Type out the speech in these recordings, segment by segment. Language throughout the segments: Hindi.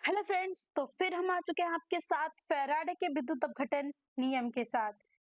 हेलो फ्रेंड्स, तो फिर हम आ चुके हैं आपके साथ फैराडे के विद्युत अपघटन नियम के साथ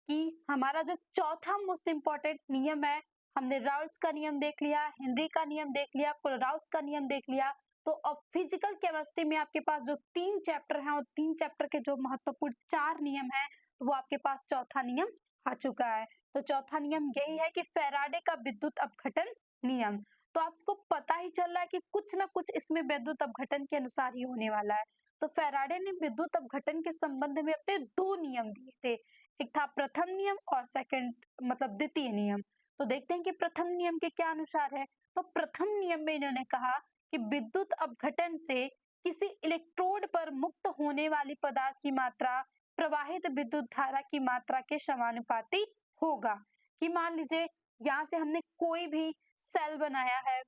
कि हमारा जो चौथा मोस्ट इम्पोर्टेंट नियम है। हमने राउल्स का नियम देख लिया, हेनरी का नियम देख लिया, कोलराउस का नियम देख लिया। तो अब फिजिकल केमिस्ट्री में आपके पास जो 3 चैप्टर हैं और 3 चैप्टर के जो महत्वपूर्ण 4 नियम हैं, तो वो आपके पास चौथा नियम आ चुका है। तो चौथा नियम यही है कि फैराडे का विद्युत अपघटन नियम। तो आपको पता ही चल रहा है कि कुछ ना कुछ इसमें विद्युत अपघटन के अनुसार ही होने वाला है। तो फैराडे ने विद्युत अपघटन के संबंध में अपने 2 नियम दिए थे। एक था प्रथम नियम और सेकंड मतलब द्वितीय नियम। तो देखते हैं कि प्रथम नियम के क्या अनुसार है। तो प्रथम नियम में इन्होंने कहा कि विद्युत अपघटन से किसी इलेक्ट्रोड पर मुक्त होने वाली पदार्थ की मात्रा प्रवाहित विद्युत धारा की मात्रा के समानुपाती होगा। कि मान लीजिए यहाँ से हमने कोई भी सेल बनाया है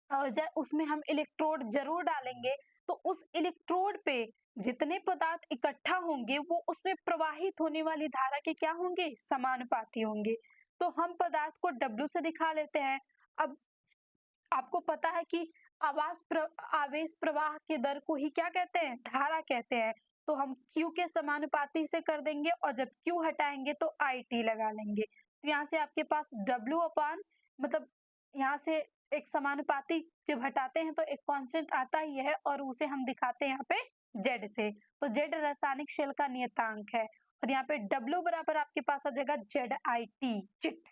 और उसमें हम इलेक्ट्रोड जरूर डालेंगे, तो उस इलेक्ट्रोड पे जितने पदार्थ इकट्ठा होंगे वो उसमें प्रवाहित होने वाली धारा के क्या होंगे, समानुपाती होंगे। तो हम पदार्थ को W से दिखा लेते हैं। अब आपको पता है कि आवेश प्रवाह के दर को ही क्या कहते हैं, धारा कहते हैं। तो हम Q के समानुपाती से कर देंगे और जब Q हटाएंगे तो IT लगा लेंगे। तो यहाँ से आपके पास W अपान मतलब यहाँ से एक समानुपाती जब हटाते हैं तो एक कांस्टेंट आता ही है और उसे हम दिखाते हैं यहाँ पे Z से। तो Z रासायनिक शेल का नियतांक है और यहाँ पे W बराबर आपके पास आ जाएगा ZIT चिट।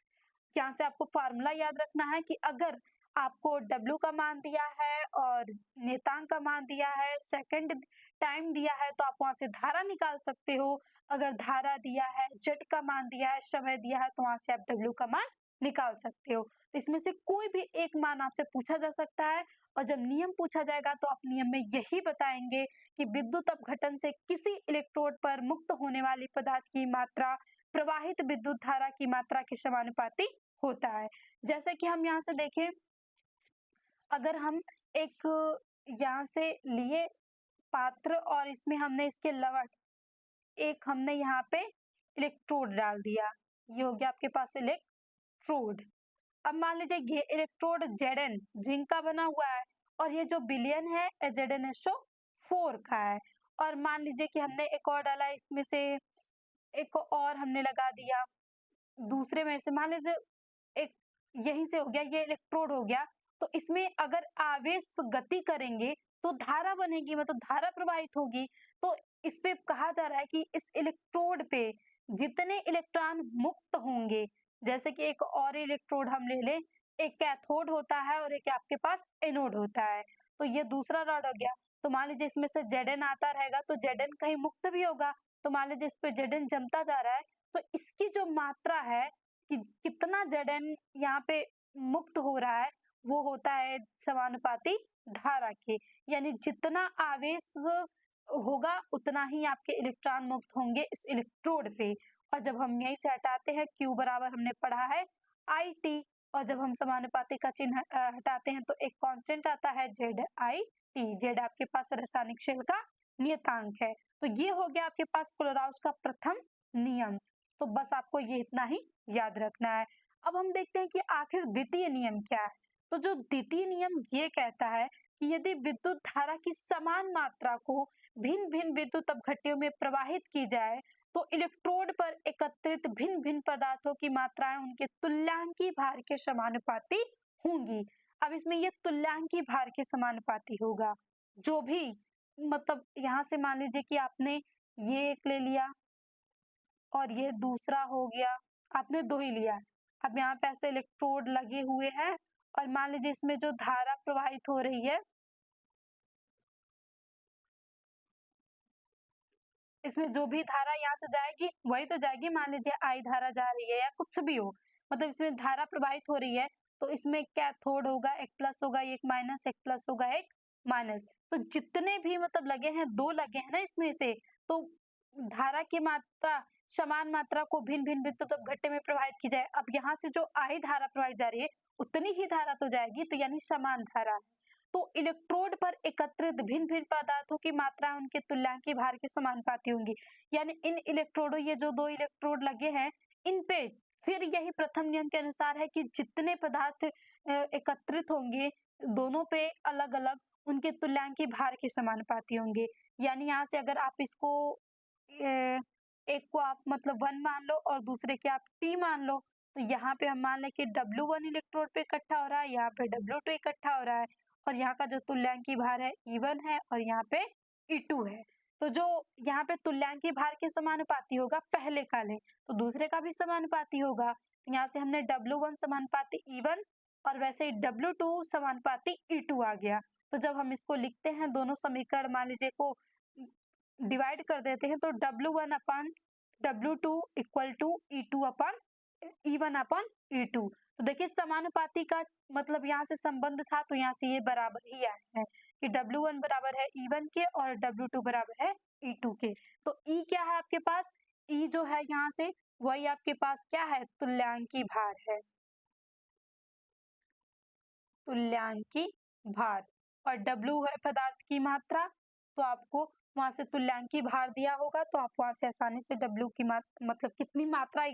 यहाँ से आपको फार्मूला याद रखना है कि अगर आपको W का मान दिया है और नियतांक का मान दिया है, सेकंड टाइम दिया है, तो आप वहां से धारा निकाल सकते हो। अगर धारा दिया है, Z का मान दिया है, समय दिया है, तो वहां से आप W का मान निकाल सकते हो। तो इसमें से कोई भी एक मान आपसे पूछा जा सकता है और जब नियम पूछा जाएगा तो आप नियम में यही बताएंगे कि विद्युत अपघटन से किसी इलेक्ट्रोड पर मुक्त होने वाली पदार्थ की मात्रा प्रवाहित विद्युत धारा की मात्रा के समानुपाती होता है। जैसे कि हम यहाँ से देखें, अगर हम एक यहाँ से लिए पात्र और इसमें हमने इसके लवट एक हमने यहाँ पे इलेक्ट्रोड डाल दिया, ये हो गया आपके पास इलेक्ट्रोड। अब मान लीजिए ये इलेक्ट्रोड Zn जिंक का बना हुआ है और ये जो विलयन है ZnSO4 का है। और मान लीजिए कि हमने एक और डाला, इसमें से एक और हमने लगा दिया दूसरे में से, मान लीजिए एक यहीं से हो गया, ये इलेक्ट्रोड हो गया। तो इसमें अगर आवेश गति करेंगे तो धारा बनेगी, मतलब धारा प्रवाहित होगी। तो इस पे कहा जा रहा है कि इस इलेक्ट्रोड पे जितने इलेक्ट्रॉन मुक्त होंगे, जैसे कि एक और इलेक्ट्रोड हम ले लें, एक कैथोड होता है और एक आपके पास एनोड होता है। तो ये दूसरा रॉड हो गया। तो मान लीजिए इसमें से Zn आता रहेगा तो Zn कहीं मुक्त भी होगा। तो मान लीजिए इस पे Zn जमता जा रहा है, तो इसकी जो मात्रा है कि कितना Zn यहाँ पे मुक्त हो रहा है, वो होता है समानुपाती धारा के। यानी जितना आवेश होगा उतना ही आपके इलेक्ट्रॉन मुक्त होंगे इस इलेक्ट्रोड पे। और जब हम यहीं से हटाते हैं, Q बराबर हमने पढ़ा है IT, और जब हम समानुपाती का चिन्ह हटाते हैं तो एक कांस्टेंट आता है ZIT। Z आपके पास रासायनिक शेल का नियतांक है। तो ये हो गया आपके पास कोलराउस का प्रथम नियम। तो बस आपको ये इतना ही याद रखना है। अब हम देखते हैं कि आखिर द्वितीय नियम क्या है। तो जो द्वितीय नियम ये कहता है कि यदि विद्युत धारा की समान मात्रा को भिन्न भिन्न विद्युत अपघट्यों में प्रवाहित की जाए तो इलेक्ट्रोड पर एकत्रित भिन्न भिन्न पदार्थों की मात्राएं उनके तुल्यांकी भार के समानुपाती होंगी। अब इसमें ये तुल्यांकी भार के समानुपाती होगा। जो भी मतलब यहाँ से मान लीजिए कि आपने ये एक ले लिया और ये दूसरा हो गया, आपने 2 ही लिया। अब यहाँ पे ऐसे इलेक्ट्रोड लगे हुए हैं और मान लीजिए इसमें जो धारा प्रवाहित हो रही है, इसमें जो भी धारा यहाँ से जाएगी वही तो जाएगी। मान लीजिए आई धारा जा रही है या कुछ भी हो, मतलब इसमें धारा प्रवाहित हो रही है, तो इसमें कैथोड होगा, एक प्लस होगा, एक माइनस, एक प्लस होगा, एक माइनस। तो जितने भी मतलब लगे हैं, 2 लगे हैं ना इसमें से, तो धारा की मात्रा समान मात्रा को भिन्न भिन्न विद्युत अपघट्य में प्रवाहित की जाए। अब यहाँ से जो आई धारा प्रवाहित जा रही है उतनी ही धारा तो जाएगी, तो यानी समान धारा। तो इलेक्ट्रोड पर एकत्रित भिन्न भिन्न पदार्थों की मात्रा उनके तुल्यांकी भार के समानुपाती होंगी। यानी इन इलेक्ट्रोडों, ये जो 2 इलेक्ट्रोड लगे हैं, इन पे फिर यही प्रथम नियम के अनुसार है कि जितने पदार्थ एकत्रित होंगे दोनों पे अलग अलग, उनके तुल्यांकी भार के समानुपाती होंगे। यानी यहाँ से अगर आप इसको एक को आप मतलब 1 मान लो और दूसरे के आप T मान लो, तो यहाँ पे हम मान लें कि W1 इलेक्ट्रोड पे इकट्ठा हो रहा है, यहाँ पे W2 इकट्ठा हो रहा है और यहाँ का जो तुल्यांकी भार है E1 है और यहाँ पे E2 है। तो जो यहाँ पे तुल्यांकी भार के समानुपाती होगा पहले का लें तो दूसरे का भी समानुपाती होगा। तो यहाँ से हमने W1 समानुपाती E1 और वैसे ही W2 समानुपाती E2 आ गया। तो जब हम इसको लिखते हैं दोनों समीकरण मान लीजिए को डिवाइड कर देते हैं तो W1 upon W2 equal to E2 upon E1 upon E2। तो देखिए समानुपाती का मतलब यहाँ से संबंध था तो यहाँ से ये बराबर ही आया है कि W1 बराबर है E1 के और W2 बराबर है E2 के। तो E क्या है आपके पास? E जो है यहाँ से वही आपके पास क्या है? तुल्यांकी भार है, तुल्यांकी भार। और W है पदार्थ की मात्रा, तो आपको वहां से तुल्यांकी भार दिया होगा तो आप वहां से आसानी से W की मतलब कितनी मात्रा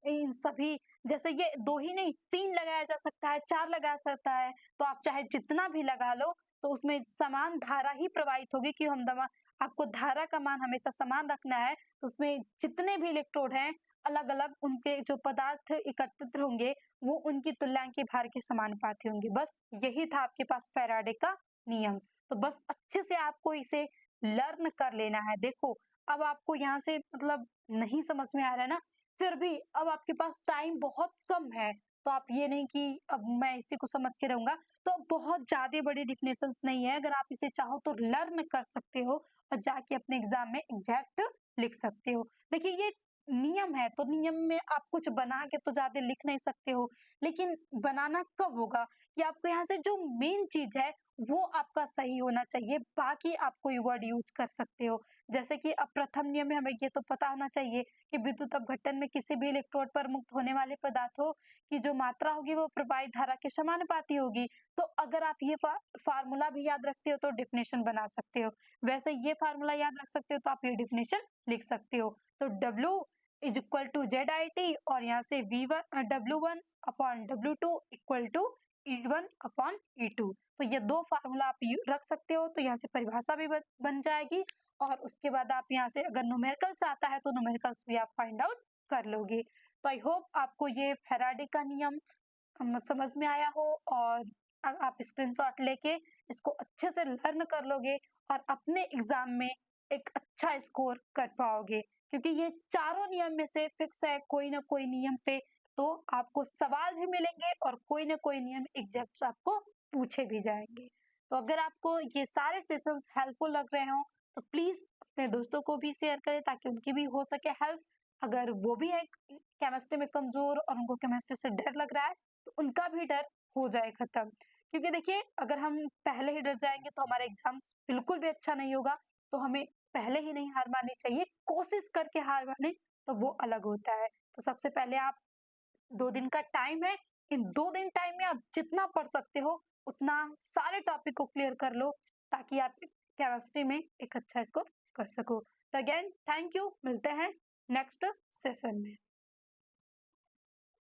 इन सभी, जैसे ये 2 ही नहीं 3 लगाया जा सकता है, 4 लगा सकता है, तो आप चाहे जितना भी लगा लो तो उसमें समान धारा ही प्रवाहित होगी कि हम दवा आपको धारा का मान हमेशा समान रखना है। तो उसमें जितने भी इलेक्ट्रोड हैं अलग अलग उनके जो पदार्थ एकत्रित होंगे वो उनकी तुल्यांकी भार के समानुपाती होंगे। बस यही था आपके पास फैराडे का नियम। तो बस अच्छे से आपको इसे लर्न कर लेना है। देखो अब आपको यहाँ से मतलब नहीं समझ में आ रहा है ना, फिर भी अब आपके पास टाइम बहुत कम है तो आप ये नहीं कि अब मैं इसी को समझ के रहूंगा, तो बहुत ज्यादा बड़ी डिफिनेशंस नहीं है। अगर आप इसे चाहो तो लर्न कर सकते हो और जाके अपने एग्जाम में एग्जैक्ट लिख सकते हो। देखिए ये नियम है तो नियम में आप कुछ बना के तो ज्यादा लिख नहीं सकते हो, लेकिन बनाना कब होगा कि आपको यहाँ से जो मेन चीज है वो आपका सही होना चाहिए, बाकी आप कोई वर्ड यूज कर सकते हो। जैसे कि अब प्रथम नियम में हमें ये तो पता होना चाहिए कि विद्युत अपघटन में किसी भी इलेक्ट्रोड पर मुक्त होने वाले पदार्थों की जो मात्रा होगी वो प्रवाहित धारा के समानुपाती होगी। तो अगर आप ये फार्मूला भी याद रखते हो तो डिफिनेशन बना सकते हो, वैसे ये फार्मूला याद रख सकते हो तो आप ये डिफिनेशन लिख सकते हो। तो W is equal to ZIT और यहाँ से W1 upon W2 equal to E1 upon E2। तो ये 2 फार्मूला आप रख सकते हो, तो यहाँ से परिभाषा भी बन जाएगी और उसके बाद आप यहाँ से अगर न्यूमेरिकल्स आता है तो न्यूमेरिकल्स भी आप फाइंड आउट कर लोगे। तो आई होप आपको ये फैराडे का नियम समझ में आया हो और आप स्क्रीनशॉट लेके इसको अच्छे से लर्न कर लोगे और अपने एग्जाम में एक अच्छा स्कोर कर पाओगे, क्योंकि ये चारों नियम में से फिक्स है कोई ना कोई नियम पे तो आपको सवाल भी मिलेंगे और कोई ना कोई नियम एग्जैक्ट आपको पूछे भी जाएंगे। तो अगर आपको ये सारे सेशंस हेल्पफुल लग रहे हो तो प्लीज अपने दोस्तों को भी शेयर करें ताकि उनकी भी हो सके हेल्प। अगर वो भी है केमिस्ट्री में कमजोर और उनको केमिस्ट्री से डर लग रहा है तो उनका भी डर हो जाए खत्म, क्योंकि देखिए अगर हम पहले ही डर जाएंगे तो हमारा एग्जाम बिल्कुल भी अच्छा नहीं होगा। तो हमें पहले ही नहीं हार माननी चाहिए, कोशिश करके हार माने तो वो अलग होता है। तो सबसे पहले आप 2 दिन का टाइम है, इन 2 दिन टाइम में आप जितना पढ़ सकते हो उतना सारे टॉपिक को क्लियर कर लो ताकि आप केमिस्ट्री में एक अच्छा स्कोर कर सको। तो अगेन थैंक यू, मिलते हैं नेक्स्ट सेशन में।